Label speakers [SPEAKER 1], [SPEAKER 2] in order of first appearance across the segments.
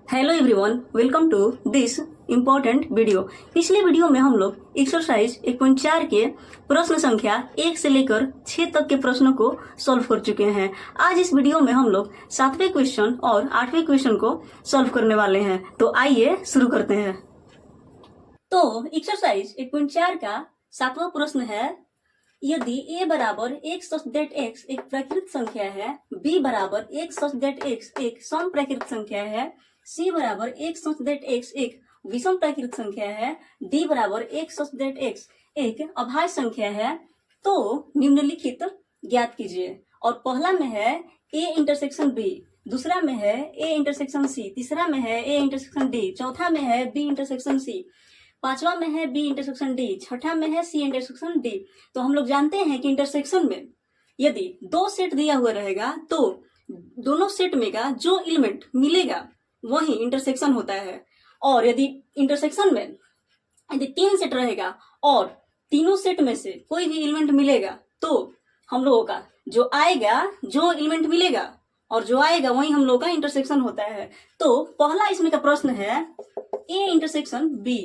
[SPEAKER 1] Hello everyone, welcome to this important video. पिछले video में हम लोग एक्सरसाइज 1.4 के प्रश्न संख्या 1 से लेकर 6 तक के प्रश्नों को सॉल्व कर चुके हैं। आज इस वीडियो में हम लोग 7वें क्वेश्चन और 8वें क्वेश्चन को सॉल्व करने वाले हैं। तो आइए शुरू करते हैं। तो एक्सरसाइज 1.4 का 7वां प्रश्न है, यदि a बराबर x सच दैट x एक प्राकृत संख्या है, b बराबर x सच दैट x एक सम प्राकृत संख्या है, c बराबर x सच दैट x एक विषम प्राकृत संख्या है, d बराबर x सच दैट x एक अभाज्य संख्या है, तो निम्नलिखित ज्ञात कीजिए। और पहला में है a इंटरसेक्शन b, दूसरा में है a इंटरसेक्शन c, तीसरा में है a इंटरसेक्शन d, चौथा में है b इंटरसेक्शन c, पांचवा में है बी इंटरसेक्शन डी, छठा में है सी इंटरसेक्शन डी। तो हम लोग जानते हैं कि इंटरसेक्शन में यदि दो सेट दिया हुआ रहेगा तो दोनों सेट में का जो एलिमेंट मिलेगा वही इंटरसेक्शन होता है। और यदि इंटरसेक्शन में यदि 3 सेट रहेगा और तीनों सेट में से कोई भी एलिमेंट मिलेगा तो हम लोगों का जो आएगा, जो एलिमेंट मिलेगा और जो आएगा वही हम लोगों का इंटरसेक्शन होता है। तो पहला इसमें का प्रश्न है ए इंटरसेक्शन बी।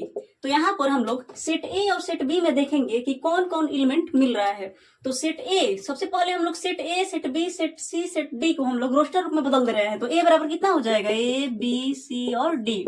[SPEAKER 1] तो यहाँ पर हम लोग सेट ए और सेट बी में देखेंगे कि कौन कौन एलिमेंट मिल रहा है। तो सेट ए, सबसे पहले हम लोग set A, set B, set C, set D को हम लोग रोस्टर रूप में बदल दे रहे हैं। तो ए बराबर कितना हो जाएगा, ए बी सी और डी।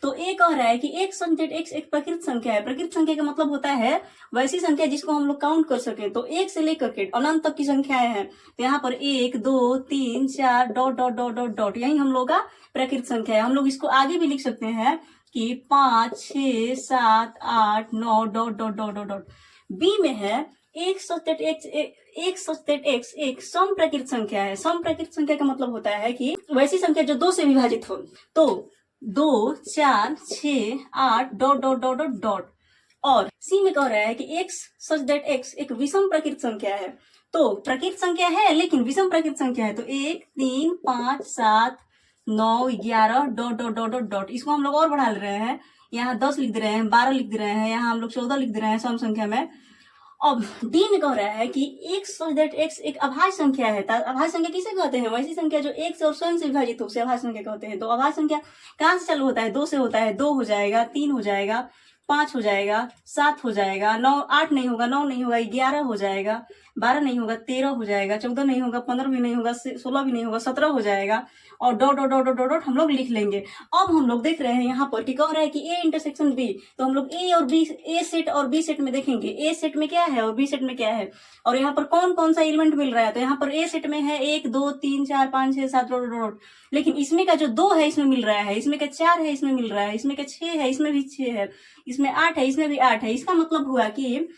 [SPEAKER 1] तो ए कह रहा है कि एक संख्या x एक प्रकृत संख्या है। प्रकृत संख्या का मतलब होता है वैसी संख्या जिसको हम लोग काउंट कर सकें। तो एक से लेकर के अनंत तक की संख्याएं हैं। तो यहाँ पर 1 2 3 4 dot dot dot dot dot, यही हम लोग का प्रकृत संख्या है। हम लोग इसको आगे भी लिख सकते हैं कि 5 6 7 8 9 dot dot dot dot dot. B में है एक सच दैट x एक सम प्रकृत संख्या है। सम प्रकृत संख्या का मतलब होता है कि वैसी संख्या जो 2 से विभाजित हो। तो 2 4 6 8 dot dot dot dot dot. और सी में कह रहा है कि x सच दैट x एक विषम प्रकृत संख्या है। तो प्रकृत संख्या है लेकिन विषम प्रकृत संख्या है। तो 1 3 5 7 9 11 dot dot dot dot dot. इसको हम लोग और बढ़ा ले रहे हैं, यहाँ 10 लिख दे रहे हैं, 12 लिख दे रहे हैं, यहाँ हम लोग 14 लिख दे रहे हैं सम संख्या में। अब डी में कह रहा है कि x सच दैट x एक अभाज्य संख्या है। अभाज्य संख्या किसे कहते हैं, वैसी संख्या जो एक से और स्वयं से विभाजित हो उसे अभाज्य संख्या कहते हैं। तो अभाज्य संख्या कहाँ से चालू होता है, 2 से होता है। 2 हो जाएगा, 3 हो जाएगा, 5 हो जाएगा, 7 हो जाएगा, 9 8 नहीं होगा, 9 नहीं होगा, 11 हो जाएगा, 12 नहीं होगा, 13 हो जाएगा, 14 नहीं होगा, 15 भी नहीं होगा, 16 भी नहीं होगा, 17 हो जाएगा। और dot dot dot dot dot हम लोग लिख लेंगे। अब हम लोग देख रहे हैं यहाँ पर कि कह रहा है कि ए इंटरसेक्शन बी। तो हम लोग ए और बी, ए सेट और बी सेट में देखेंगे ए सेट में क्या है और बी सेट में क्या है और यहाँ पर कौन कौन सा एलिमेंट मिल रहा है। तो यहाँ पर ए सेट में है 1 2 3 4 5 6 7 डॉट डॉट। लेकिन इसमें का जो 2 है इसमें मिल रहा है, इसमें का 4 है इसमें मिल रहा है, इसमें का 6 है इसमें भी 6 है, इसमें 8 है इसमें भी 8 है। इसका मतलब हुआ कि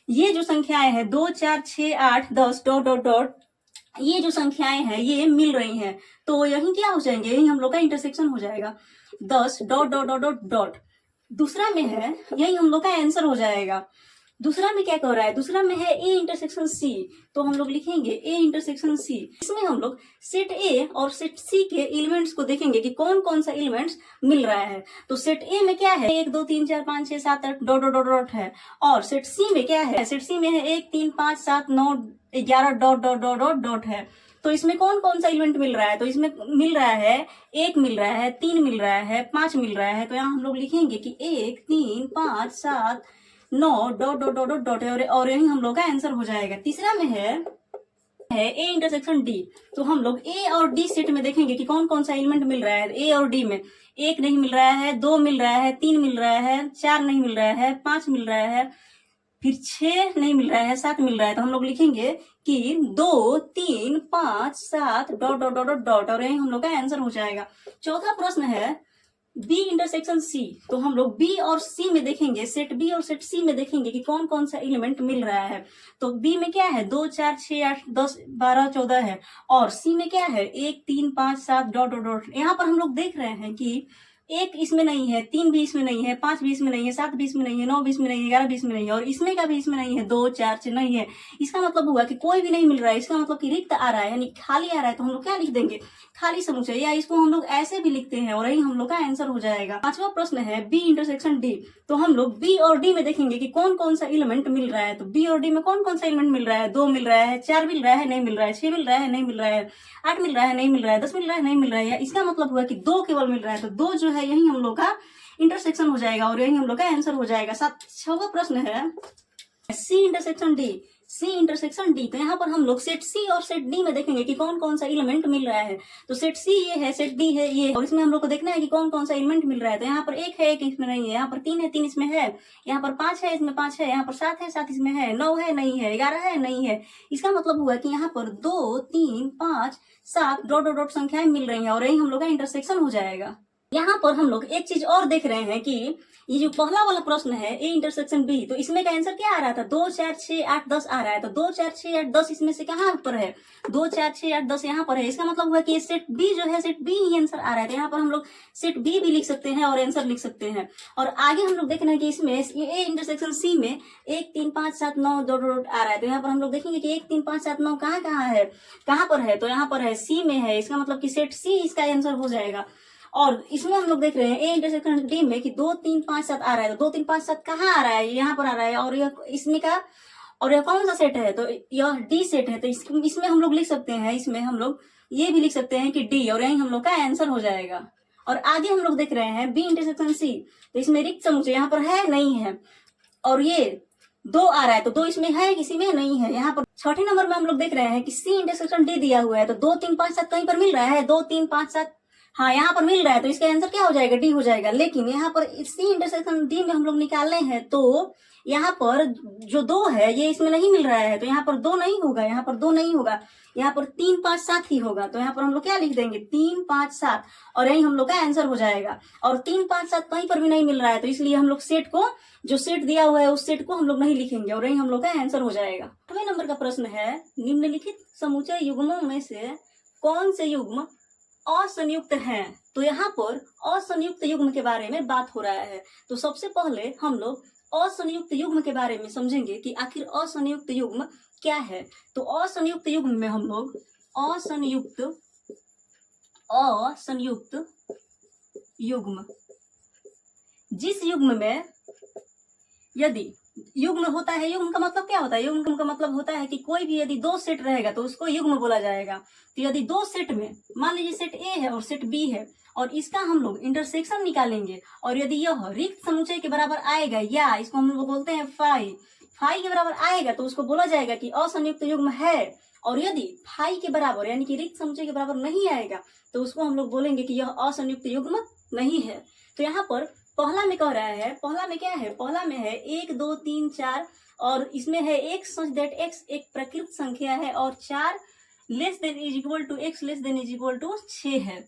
[SPEAKER 1] ये जो संख्याएं हैं 2 4 6 8 10 डॉट डॉट डॉट, ये जो संख्याएं हैं ये मिल रही हैं। तो यही क्या हो जाएंगे, यही हम लोग का इंटरसेक्शन हो जाएगा। 10 dot dot dot dot dot. दूसरा में है, यही हम लोग का आंसर हो जाएगा। दूसरा में क्या कह रहा है, दूसरा में है ए इंटरसेक्शन सी। तो हम लोग लिखेंगे ए इंटरसेक्शन सी। इसमें हम लोग सेट ए और सेट सी के एलिमेंट्स को देखेंगे कि कौन कौन सा एलिमेंट्स मिल रहा है। तो सेट ए में क्या है, 1 2 3 4 5 6 7 8 डॉट डॉट डॉट डॉट है। और सेट सी में क्या है, सेट सी में है 1 3 5 7 9 11 dot dot dot dot dot है। तो इसमें कौन कौन सा एलिमेंट मिल रहा है, तो इसमें मिल रहा है 1 मिल रहा है, 3 मिल रहा है, 5 मिल रहा है। तो यहाँ हम लोग लिखेंगे कि 1 3 5 7 9 डॉट डॉट डॉट डॉट है और यही हम लोग का आंसर हो जाएगा। तीसरा में है ए इंटरसेक्शन डी। तो हम लोग ए और डी सेट में देखेंगे कि कौन कौन सा एलिमेंट मिल रहा है। ए और डी में 1 नहीं मिल रहा है, 2 मिल रहा है, 3 मिल रहा है, 4 नहीं मिल रहा है, 5 मिल रहा है, फिर 6 नहीं मिल रहा है, 7 मिल रहा है। तो हम लोग लिखेंगे कि 2 3 5 7 डॉट डॉट डॉट डॉट और यही हम लोग का आंसर हो जाएगा। चौथा प्रश्न है बी इंटरसेक्शन सी। तो हम लोग बी और सी में देखेंगे, सेट बी और सेट सी में देखेंगे कि कौन कौन सा एलिमेंट मिल रहा है। तो बी में क्या है, 2 4 6 8 10 12 14 है। और सी में क्या है, 1 3 5 7 डॉट डॉट डॉट। यहाँ पर हम लोग देख रहे हैं कि एक इसमें नहीं है, 3 भी इसमें नहीं है, 5 भी इसमें नहीं है, 7 भी इसमें नहीं है, 9 भी इसमें नहीं है, 11 भी इसमें नहीं है, और इसमें का भी इसमें नहीं है, 2 4 6 नहीं है। इसका मतलब हुआ कि कोई भी नहीं मिल रहा है, इसका मतलब कि रिक्त आ रहा है, यानी खाली आ रहा है। तो हम लोग क्या लिख देंगे, खाली समुच्चय, या इसको हम लोग ऐसे भी लिखते हैं और यही हम लोग का आंसर हो जाएगा। पांचवा प्रश्न है बी इंटरसेक्शन डी। तो हम लोग बी और डी में देखेंगे कि कौन कौन सा एलिमेंट मिल रहा है। तो बी और डी में कौन कौन सा एलिमेंट मिल रहा है, 2 मिल रहा है, 4 मिल रहा है, नहीं मिल रहा है, 6 मिल रहा है, नहीं मिल रहा है, 8 मिल रहा है, नहीं मिल रहा है, 10 मिल रहा है, नहीं मिल रहा है। या इसका मतलब हुआ कि 2 केवल मिल रहा है। तो 2 जो है यही हम लोग का इंटरसेक्शन हो जाएगा और यही हम लोग का आंसर हो जाएगा। छठवां प्रश्न है C intersection D. C intersection D. तो यहाँ पर हम लोग सेट सी और सेट डी में देखेंगे कि कौन कौन सा एलिमेंट मिल रहा है। तो सेट सी ये है, सेट डी है ये, और इसमें हम लोग को देखना है कि कौन कौन सा एलिमेंट मिल रहा है। तो यहाँ पर 1 है, 1 इसमें नहीं है, यहाँ पर 3 है, 3 इसमें है, यहाँ पर 5 है, इसमें 5 है, यहाँ पर 7 है, 7 इसमें है, 9 है, नहीं है, 11 है, नहीं है। इसका मतलब हुआ कि यहाँ पर 2 3 5 7 डॉट डॉट डॉट संख्याएं मिल रही हैं और यही हम लोग का इंटरसेक्शन हो जाएगा। यहाँ पर हम लोग एक चीज और देख रहे हैं कि ये जो पहला वाला प्रश्न है ए इंटरसेक्शन बी, तो इसमें का आंसर क्या आ रहा था, 2 4 6 8 10 आ रहा है। तो 2 4 6 8 10 इसमें से कहाँ पर है, 2 4 6 8 10 यहाँ पर है। इसका मतलब हुआ कि सेट बी जो है, सेट बी ही आंसर आ रहा है। तो यहाँ पर हम लोग सेट बी भी लिख सकते हैं और आंसर लिख सकते हैं। और आगे हम लोग देख रहे हैं कि इसमें ए इंटरसेक्शन सी में 1 3 5 7 9 डॉट डॉट आ रहा है। तो यहाँ पर हम लोग देखेंगे कि 1 3 5 7 9 कहाँ कहाँ है, कहाँ पर है, तो यहाँ पर है, सी में है। इसका मतलब कि सेट सी इसका आंसर हो जाएगा। और इसमें हम लोग देख रहे हैं ए इंटरसेक्शन डी में कि 2 3 5 7 आ रहा है। तो 2 3 5 7 कहाँ आ रहा है, यहाँ पर आ रहा है, और यह इसमें का, और यह कौन सा सेट है, तो यह डी सेट है। तो इसमें हम लोग लिख सकते हैं, इसमें हम लोग ये भी लिख सकते हैं कि डी, और यही हम लोग का आंसर हो जाएगा। और आगे हम लोग देख रहे हैं बी इंटरसेक्शन सी। तो इसमें रिक्त समुच्चय यहाँ पर है, नहीं है, और ये 2 आ रहा है। तो 2 इसमें है, किसी में नहीं है। यहाँ पर छठे नंबर में हम लोग देख रहे हैं कि सी इंटरसेक्शन डी दिया हुआ है। तो 2 3 5 7 कहीं पर मिल रहा है, 2 3 5 7 हाँ यहाँ पर मिल रहा है। तो इसका आंसर क्या हो जाएगा, डी हो जाएगा। लेकिन यहाँ पर सी इंटरसेक्शन डी में हम लोग निकालने हैं, तो यहाँ पर जो 2 है ये इसमें नहीं मिल रहा है। तो यहाँ पर 2 नहीं होगा, यहाँ पर 2 नहीं होगा, यहाँ पर 3 5 7 ही होगा। तो यहाँ पर हम लोग क्या लिख देंगे, 3 5 7, और यही हम लोग का आंसर हो जाएगा। और 3 5 7 कहीं पर भी नहीं मिल रहा है, तो इसलिए हम लोग सेट को, जो सेट दिया हुआ है उस सेट को हम लोग नहीं लिखेंगे, और यही हम लोग का आंसर हो जाएगा। 8वें नंबर का प्रश्न है निम्नलिखित समुच्चय युग्मों में से कौन से युग्म असंयुक्त हैं। तो यहाँ पर असंयुक्त युग्म के बारे में बात हो रहा है। तो सबसे पहले हम लोग असंयुक्त युग्म के बारे में समझेंगे कि आखिर असंयुक्त युग्म क्या है। तो असंयुक्त युग्म में हम लोग असंयुक्त युग्म, जिस युग्म में यदि युग्म होता है, युग्म का मतलब क्या होता है, युग्म का मतलब होता है कि कोई भी यदि 2 सेट रहेगा तो उसको युग्म बोला जाएगा। तो यदि 2 सेट में मान लीजिए सेट ए है और सेट बी है, और इसका हम लोग इंटरसेक्शन निकालेंगे, और यदि यह रिक्त समुच्चय के बराबर आएगा, या इसको हम लोग बोलते हैं फाई के बराबर आएगा, तो उसको बोला जाएगा कि असंयुक्त युग्म है। और यदि फाई के बराबर यानी कि रिक्त समुच्चय के बराबर नहीं आएगा, तो उसको हम लोग बोलेंगे कि यह असंयुक्त युग्म नहीं है। तो यहाँ पर पहला में कह रहा है, पहला में क्या है, पहला में है 1 2 3 4, और इसमें है x सच दैट x एक प्रकृत संख्या है, और 4 less than is equal to x less than is equal to 6 है।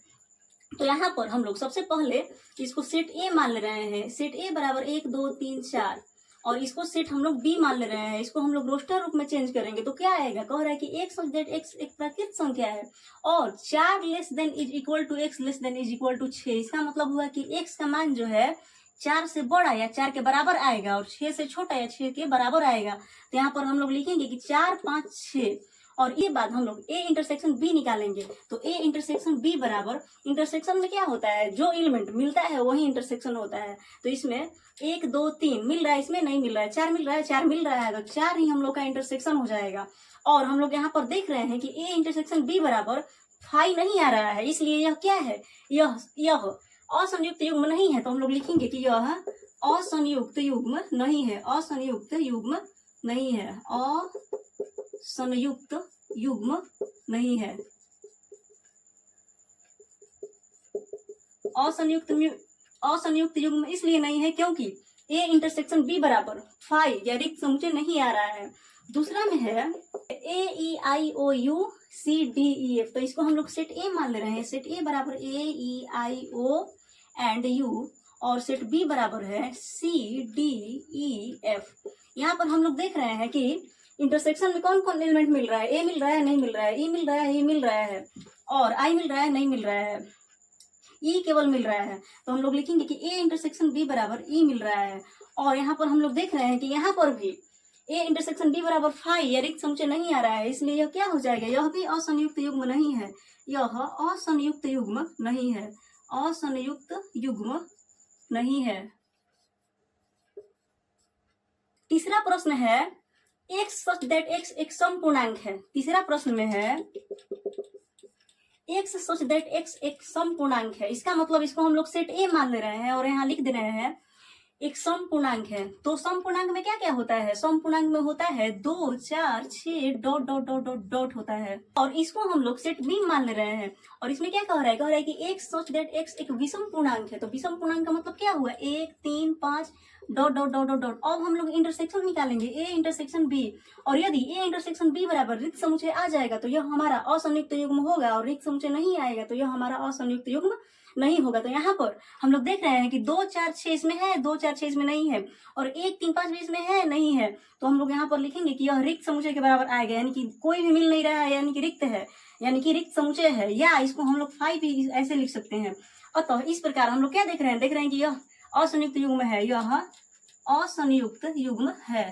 [SPEAKER 1] तो यहाँ पर हम लोग सबसे पहले इसको सेट ए मान ले रहे हैं, सेट ए बराबर 1 2 3 4, और इसको सेट हम लोग बी मान ले रहे हैं। इसको हम लोग रोस्टर रूप में चेंज करेंगे, तो क्या आएगा, कह रहा है कि x सच दैट x एक प्रकृत संख्या है, और 4 less than is equal to x less than is equal to 6। इसका मतलब हुआ कि x का मान जो है 4 से बड़ा या 4 के बराबर आएगा, और 6 से छोटा या 6 के बराबर आएगा। तो यहाँ पर हम लोग लिखेंगे कि 4 5 6, और ये बाद हम लोग ए इंटरसेक्शन बी निकालेंगे। तो ए इंटरसेक्शन बी बराबर, इंटरसेक्शन में क्या होता है, जो एलिमेंट मिलता है वही इंटरसेक्शन होता है। तो इसमें 1 2 3 मिल रहा है, इसमें नहीं मिल रहा है, 4 मिल रहा है, 4 मिल रहा है, तो 4 ही हम लोग का इंटरसेक्शन हो जाएगा। और हम लोग यहाँ पर देख रहे हैं कि ए इंटरसेक्शन बी बराबर फाई नहीं आ रहा है, इसलिए यह क्या है, यह असंयुक्त युग्म नहीं है। तो हम लोग लिखेंगे कि यह असंयुक्त युग्म नहीं है, असंयुक्त युग्म नहीं है, असंयुक्त युग्म नहीं है। असंयुक्त युग्म इसलिए नहीं है क्योंकि ए इंटरसेक्शन बी बराबर फाई या रिक्त समुच्चय नहीं आ रहा है। दूसरा में है A E I O U C D E F. तो इसको हम लोग सेट ए मान ले रहे हैं, सेट ए बराबर ए E I O and you, और सेट बी बराबर है सी डी ई एफ। यहाँ पर हम लोग देख रहे हैं कि इंटरसेक्शन में कौन कौन एलिमेंट मिल रहा है, ए मिल रहा है, नहीं मिल रहा है, ई मिल रहा है, ई मिल रहा है, और आई मिल रहा है, नहीं मिल रहा है। ई केवल मिल रहा है, तो हम लोग लिखेंगे कि ए इंटरसेक्शन बी बराबर ई मिल रहा है। और यहाँ पर हम लोग देख रहे हैं कि यहाँ पर भी ए इंटरसेक्शन बी बराबर फाई या रिक्त समुच्चय नहीं आ रहा है, इसलिए यह क्या हो जाएगा, यह भी असंयुक्त युग्म नहीं है, यह असंयुक्त युग्म नहीं है, असंयुक्त युग्म नहीं है। तीसरा प्रश्न है x such that x एक समपूर्णांक है। तीसरा प्रश्न में है x such that x एक समपूर्णांक है, इसका मतलब इसको हम लोग सेट ए मान ले रहे हैं और यहाँ लिख दे रहे हैं एक समपूर्णांक है। तो समपूर्णांक में क्या क्या होता है, समपूर्णांक में होता है 2 4 6 dot dot dot dot dot होता है, और इसको हम लोग सेट बी मान ले रहे हैं। और इसमें क्या कह रहा है कि x सच दैट x एक विषम पूर्णांक है। तो विषम पूर्णांक का मतलब क्या हुआ, 1 3 5 dot dot dot dot dot. अब हम लोग इंटरसेक्शन निकालेंगे ए इंटरसेक्शन बी, और यदि ए इंटरसेक्शन बी बराबर रिक्त समुच्चय आ जाएगा तो यह हमारा असंयुक्त युग्म होगा, और रिक्त समुच्चय नहीं आएगा तो यह हमारा असंयुक्त युग्म नहीं होगा। तो यहाँ पर हम लोग देख रहे हैं कि 2 4 6 इसमें है, 2 4 6 इसमें नहीं है, और 1 3 5 भी इसमें है नहीं है। तो हम लोग यहाँ पर लिखेंगे कि यह रिक्त समुच्चय के बराबर आएगा, यानी कि कोई भी मिल नहीं रहा है, यानी कि रिक्त है, यानी कि रिक्त समुच्चय है, या इसको हम लोग फाई भी ऐसे लिख सकते हैं। अतः इस प्रकार हम लोग क्या देख रहे हैं कि यह असंयुक्त युग्म है, यह असंयुक्त युग्म है।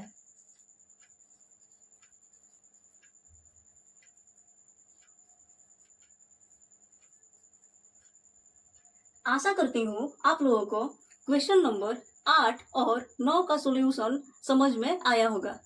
[SPEAKER 1] आशा करती हूँ आप लोगों को क्वेश्चन नंबर 8 और 9 का सॉल्यूशन समझ में आया होगा।